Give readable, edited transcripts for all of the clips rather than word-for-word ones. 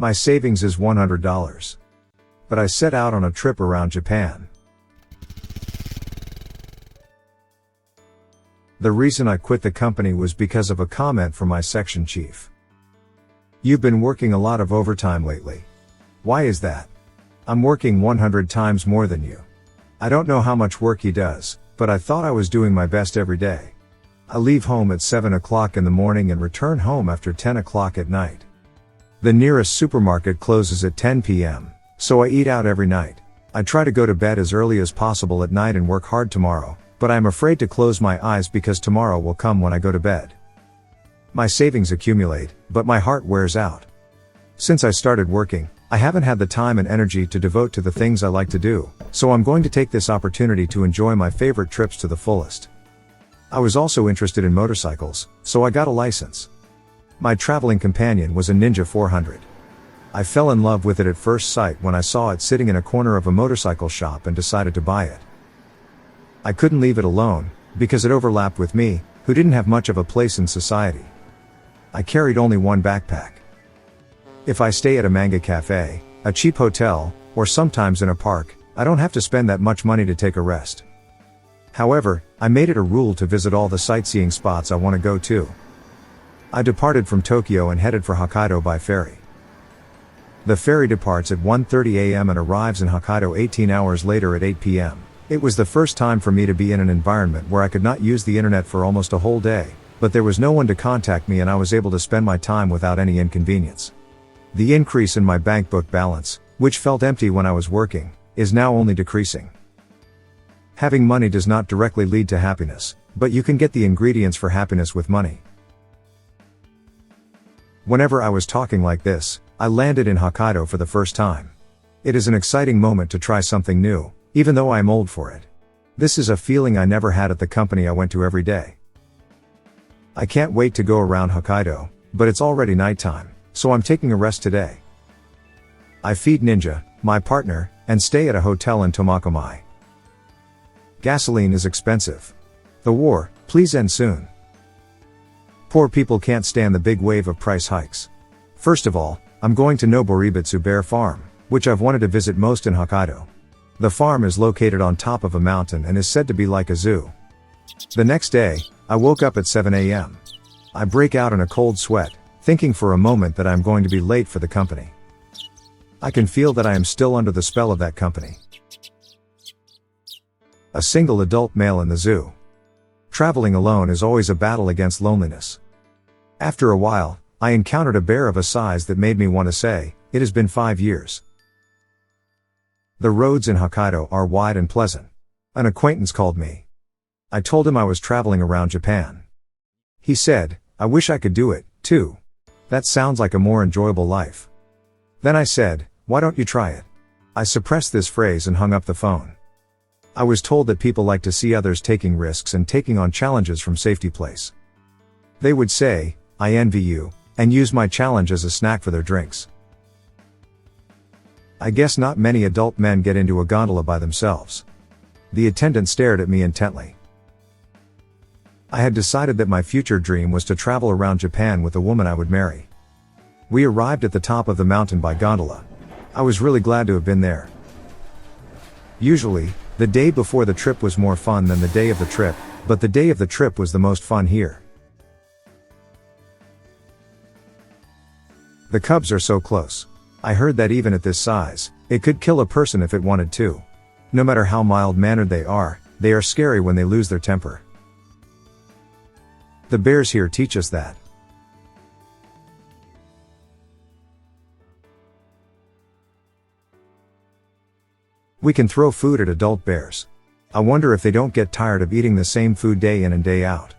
My savings is $100. But I set out on a trip around Japan. The reason I quit the company was because of a comment from my section chief. "You've been working a lot of overtime lately. Why is that?" "I'm working 100 times more than you." I don't know how much work he does, but I thought I was doing my best every day. I leave home at 7 o'clock in the morning and return home after 10 o'clock at night. The nearest supermarket closes at 10 p.m., so I eat out every night. I try to go to bed as early as possible at night and work hard tomorrow, but I'm afraid to close my eyes because tomorrow will come when I go to bed. My savings accumulate, but my heart wears out. Since I started working, I haven't had the time and energy to devote to the things I like to do, so I'm going to take this opportunity to enjoy my favorite trips to the fullest. I was also interested in motorcycles, so I got a license. My traveling companion was a Ninja 400. I fell in love with it at first sight when I saw it sitting in a corner of a motorcycle shop and decided to buy it. I couldn't leave it alone, because it overlapped with me, who didn't have much of a place in society. I carried only one backpack. If I stay at a manga cafe, a cheap hotel, or sometimes in a park, I don't have to spend that much money to take a rest. However, I made it a rule to visit all the sightseeing spots I want to go to. I departed from Tokyo and headed for Hokkaido by ferry. The ferry departs at 1:30 a.m. and arrives in Hokkaido 18 hours later at 8 p.m. It was the first time for me to be in an environment where I could not use the internet for almost a whole day, but there was no one to contact me and I was able to spend my time without any inconvenience. The increase in my bank book balance, which felt empty when I was working, is now only decreasing. Having money does not directly lead to happiness, but you can get the ingredients for happiness with money. Whenever I was talking like this, I landed in Hokkaido for the first time. It is an exciting moment to try something new, even though I am old for it. This is a feeling I never had at the company I went to every day. I can't wait to go around Hokkaido, but it's already nighttime, so I'm taking a rest today. I feed Ninja, my partner, and stay at a hotel in Tomakomai. Gasoline is expensive. The war, please end soon. Poor people can't stand the big wave of price hikes. First of all, I'm going to Noboributsu Bear Farm, which I've wanted to visit most in Hokkaido. The farm is located on top of a mountain and is said to be like a zoo. The next day, I woke up at 7 a.m. I break out in a cold sweat, thinking for a moment that I'm going to be late for the company. I can feel that I am still under the spell of that company. A single adult male in the zoo. Traveling alone is always a battle against loneliness. After a while, I encountered a bear of a size that made me want to say, "It has been 5 years." The roads in Hokkaido are wide and pleasant. An acquaintance called me. I told him I was traveling around Japan. He said, "I wish I could do it, too. That sounds like a more enjoyable life." Then I said, "Why don't you try it?" I suppressed this phrase and hung up the phone. I was told that people like to see others taking risks and taking on challenges from safety place. They would say, "I envy you," and use my challenge as a snack for their drinks. I guess not many adult men get into a gondola by themselves. The attendant stared at me intently. I had decided that my future dream was to travel around Japan with the woman I would marry. We arrived at the top of the mountain by gondola. I was really glad to have been there. Usually, the day before the trip was more fun than the day of the trip, but the day of the trip was the most fun here. The cubs are so close. I heard that even at this size, it could kill a person if it wanted to. No matter how mild-mannered they are scary when they lose their temper. The bears here teach us that. We can throw food at adult bears. I wonder if they don't get tired of eating the same food day in and day out.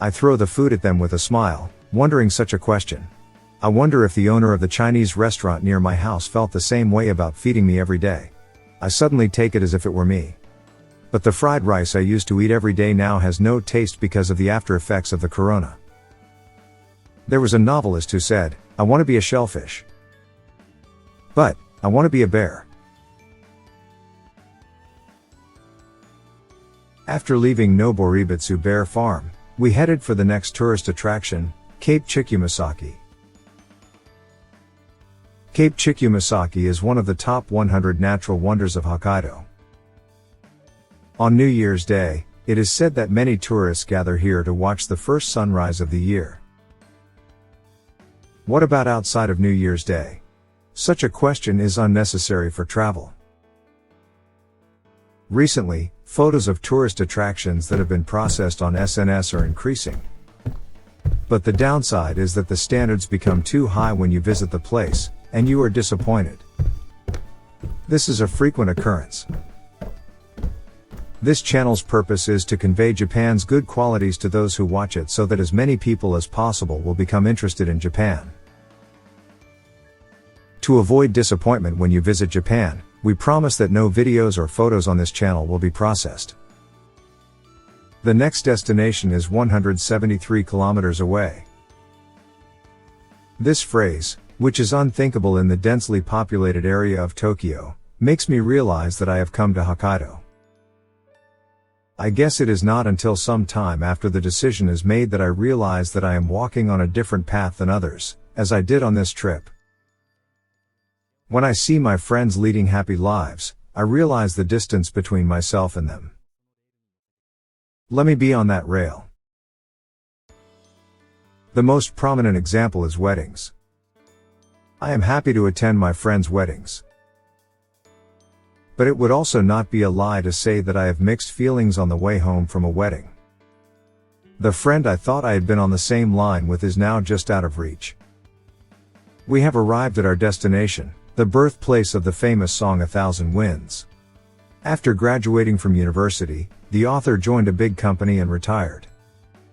I throw the food at them with a smile, wondering such a question. I wonder if the owner of the Chinese restaurant near my house felt the same way about feeding me every day. I suddenly take it as if it were me. But the fried rice I used to eat every day now has no taste because of the after effects of the corona. There was a novelist who said, "I want to be a shellfish. But, I want to be a bear." After leaving Noboributsu Bear Farm, we headed for the next tourist attraction, Cape Chikumasaki. Cape Chikumasaki is one of the top 100 natural wonders of Hokkaido. On New Year's Day, it is said that many tourists gather here to watch the first sunrise of the year. What about outside of New Year's Day? Such a question is unnecessary for travel. Recently, photos of tourist attractions that have been processed on SNS are increasing. But the downside is that the standards become too high when you visit the place, and you are disappointed. This is a frequent occurrence. This channel's purpose is to convey Japan's good qualities to those who watch it so that as many people as possible will become interested in Japan. To avoid disappointment when you visit Japan, we promise that no videos or photos on this channel will be processed. The next destination is 173 kilometers away. This phrase, which is unthinkable in the densely populated area of Tokyo, makes me realize that I have come to Hokkaido. I guess it is not until some time after the decision is made that I realize that I am walking on a different path than others, as I did on this trip. When I see my friends leading happy lives, I realize the distance between myself and them. Let me be on that rail. The most prominent example is weddings. I am happy to attend my friends' weddings. But it would also not be a lie to say that I have mixed feelings on the way home from a wedding. The friend I thought I had been on the same line with is now just out of reach. We have arrived at our destination, the birthplace of the famous song A Thousand Winds. After graduating from university, the author joined a big company and retired.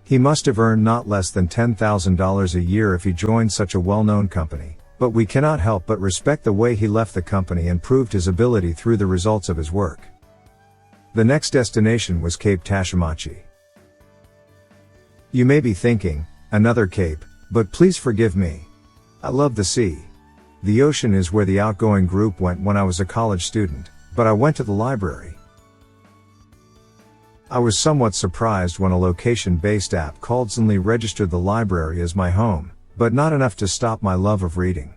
He must have earned not less than $10,000 a year if he joined such a well-known company, but we cannot help but respect the way he left the company and proved his ability through the results of his work. The next destination was Cape Tashamachi. You may be thinking, another Cape, but please forgive me. I love the sea. The ocean is where the outgoing group went when I was a college student, but I went to the library. I was somewhat surprised when a location-based app called suddenly registered the library as my home, but not enough to stop my love of reading.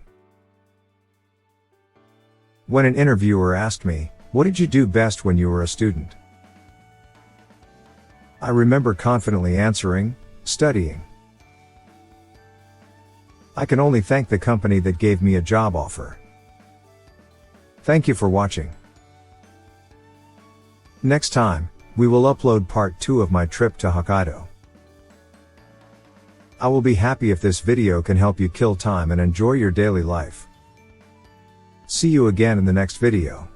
When an interviewer asked me, "What did you do best when you were a student?" I remember confidently answering, "Studying." I can only thank the company that gave me a job offer. Thank you for watching. Next time, we will upload part 2 of my trip to Hokkaido. I will be happy if this video can help you kill time and enjoy your daily life. See you again in the next video.